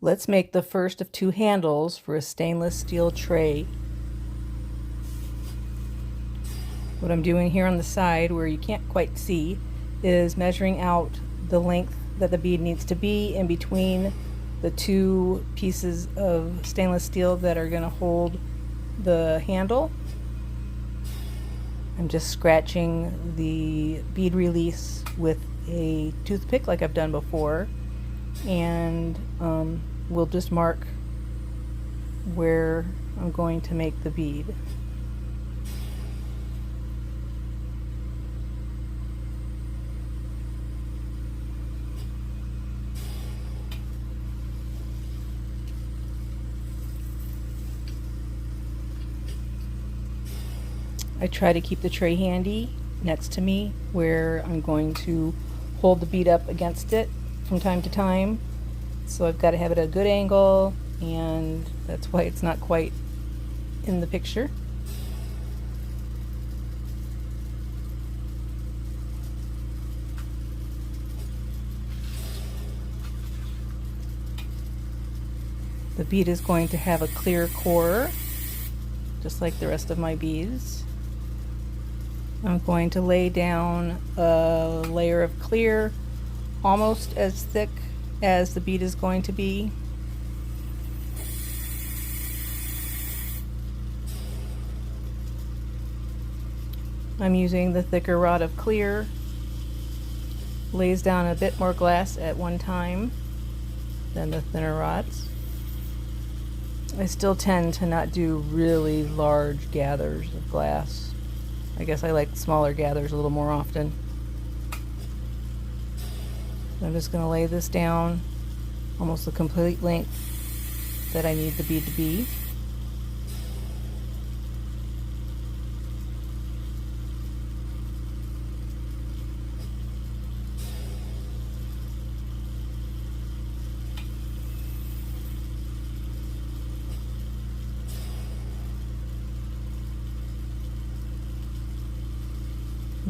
Let's make the first of 2 handles for a stainless steel tray. What I'm doing here on the side, where you can't quite see, is measuring out the length that the bead needs to be in between the 2 pieces of stainless steel that are going to hold the handle. I'm just scratching the bead release with a toothpick like I've done before, and we'll just mark where I'm going to make the bead. I try to keep the tray handy next to me where I'm going to hold the bead up against it from time to time. So I've got to have it at a good angle, and that's why it's not quite in the picture. The bead is going to have a clear core, just like the rest of my beads. I'm going to lay down a layer of clear, almost as thick as the bead is going to be. I'm using the thicker rod of clear. Lays down a bit more glass at one time than the thinner rods. I still tend to not do really large gathers of glass. I guess I like smaller gathers a little more often. I'm just going to lay this down almost the complete length that I need the bead to be.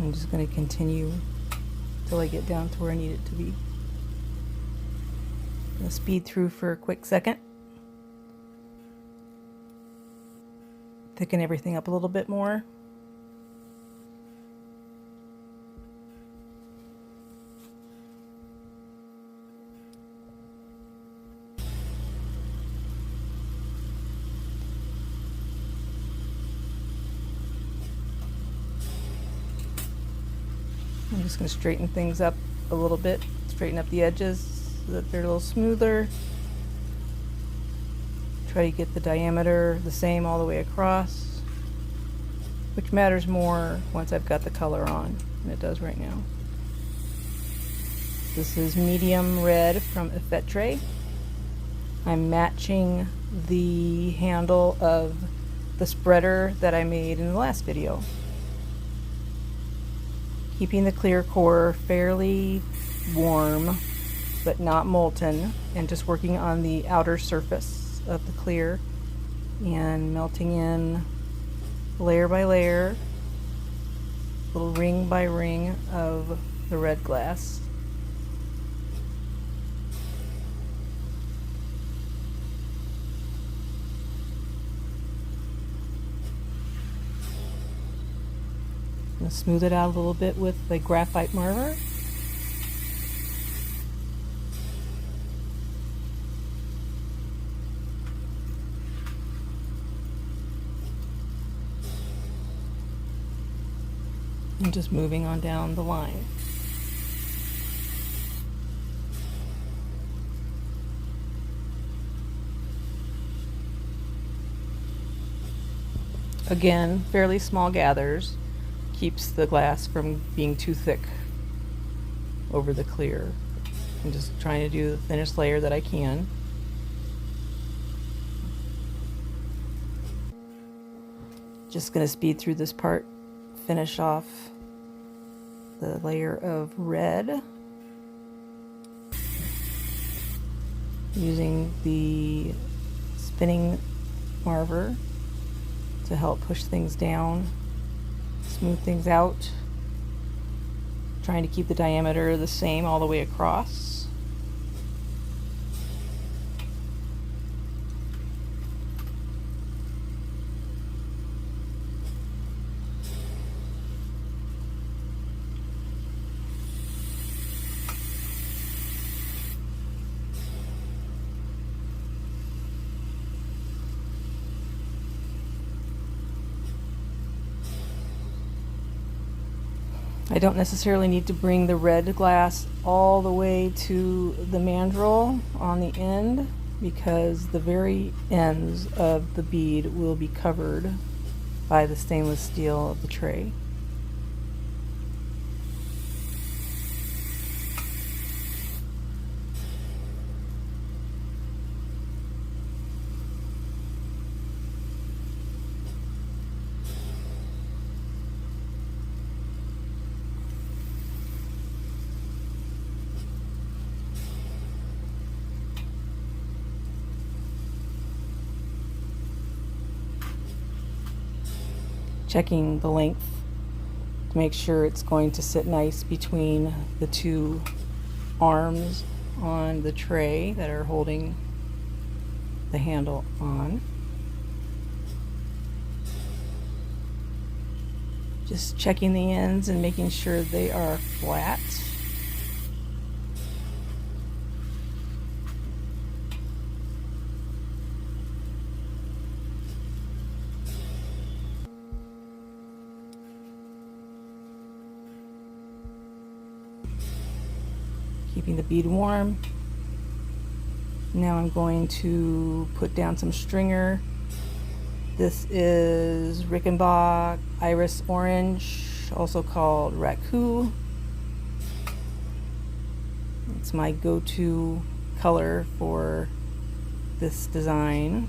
I'm just going to continue till I get down to where I need it to be. I'm going to speed through for a quick second. Thicken everything up a little bit more. I'm just going to straighten things up a little bit, straighten up the edges so that they're a little smoother. Try to get the diameter the same all the way across, which matters more once I've got the color on, and it does right now. This is medium red from Electric. I'm matching the handle of the spreader that I made in the last video. Keeping the clear core fairly warm but not molten, and just working on the outer surface of the clear and melting in layer by layer, little ring by ring of the red glass. I'm going to smooth it out a little bit with the graphite marver. And just moving on down the line. Again, fairly small gathers. Keeps the glass from being too thick over the clear. I'm just trying to do the thinnest layer that I can. Just going to speed through this part, finish off the layer of red using the spinning marver to help push things down, smooth things out, trying to keep the diameter the same all the way across. I don't necessarily need to bring the red glass all the way to the mandrel on the end, because the very ends of the bead will be covered by the stainless steel of the tray. Checking the length to make sure it's going to sit nice between the two arms on the tray that are holding the handle on. Just checking the ends and making sure they are flat. Keeping the bead warm. Now I'm going to put down some stringer. This is Rickenbach Iris Orange, also called Raku. It's my go-to color for this design.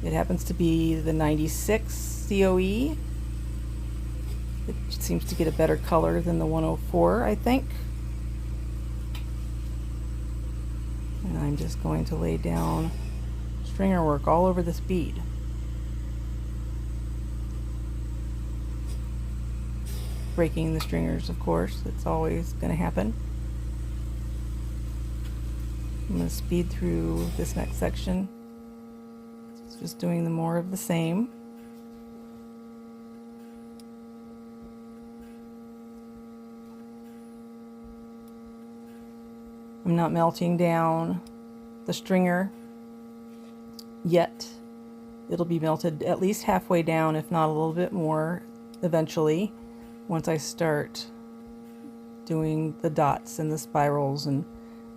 It happens to be the 96 COE. It seems to get a better color than the 104, I think. And I'm just going to lay down stringer work all over this bead. Breaking the stringers, of course, it's always going to happen. I'm going to speed through this next section. Just doing more of the same. I'm not melting down the stringer yet. It'll be melted at least halfway down, if not a little bit more eventually, once I start doing the dots and the spirals and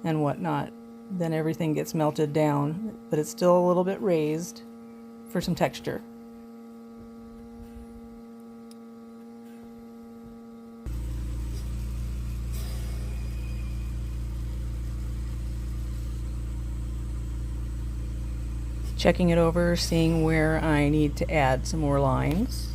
whatnot. Then everything gets melted down, but it's still a little bit raised for some texture. Checking it over, seeing where I need to add some more lines.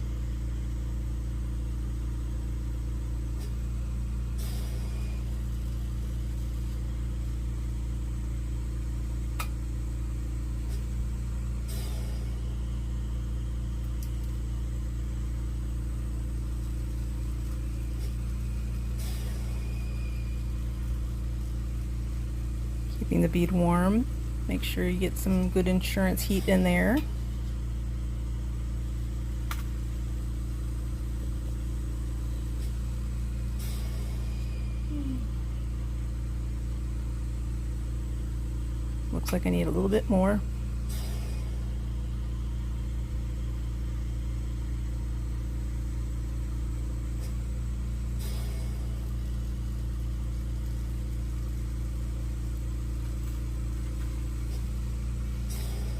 Keeping the bead warm. Make sure you get some good insurance heat in there. Looks like I need a little bit more.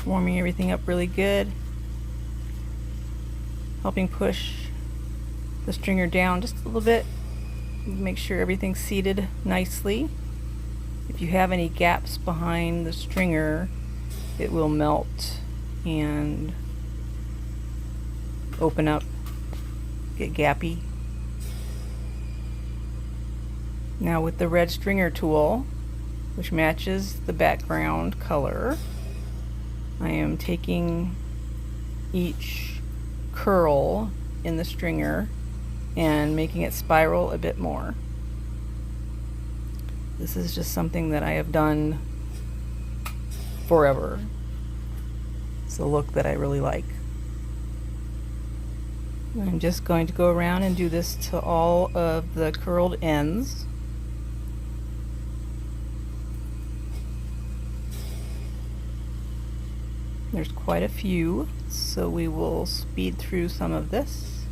Warming everything up really good, helping push the stringer down just a little bit, make sure everything's seated nicely. If you have any gaps behind the stringer, it will melt and open up, get gappy. Now with the red stringer tool, which matches the background color, I am taking each curl in the stringer and making it spiral a bit more. This is just something that I have done forever. It's a look that I really like. I'm just going to go around and do this to all of the curled ends. There's quite a few, so we will speed through some of this.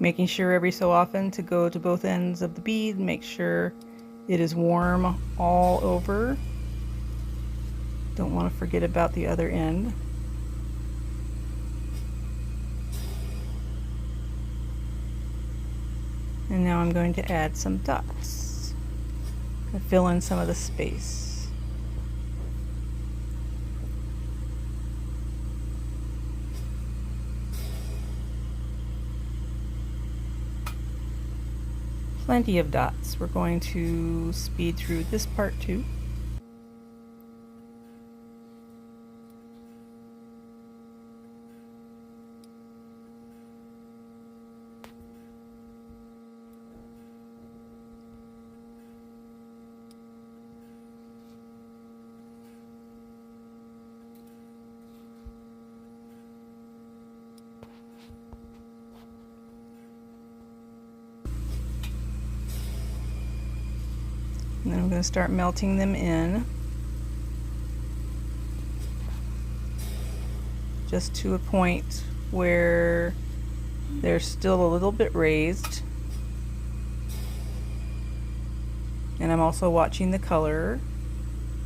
Making sure every so often to go to both ends of the bead, make sure it is warm all over. Don't want to forget about the other end. And now I'm going to add some dots and fill in some of the space. Plenty of dots. We're going to speed through this part too. And then I'm going to start melting them in, just to a point where they're still a little bit raised. And I'm also watching the color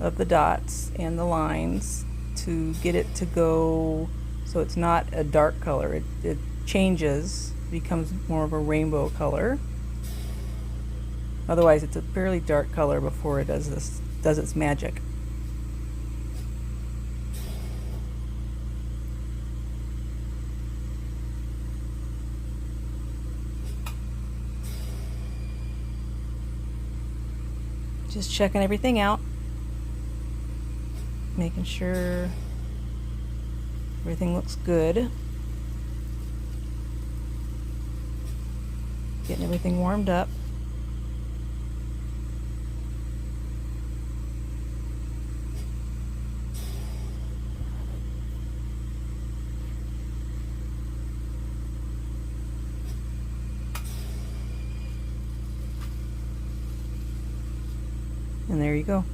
of the dots and the lines to get it to go so it's not a dark color. It changes, becomes more of a rainbow color. Otherwise it's a fairly dark color before it does its magic. Just checking everything out, making sure everything looks good. Getting everything warmed up. And there you go.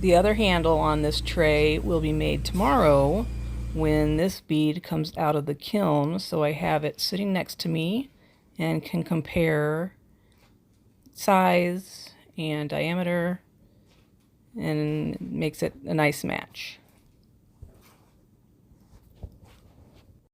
The other handle on this tray will be made tomorrow when this bead comes out of the kiln, so I have it sitting next to me and can compare size and diameter, and makes it a nice match.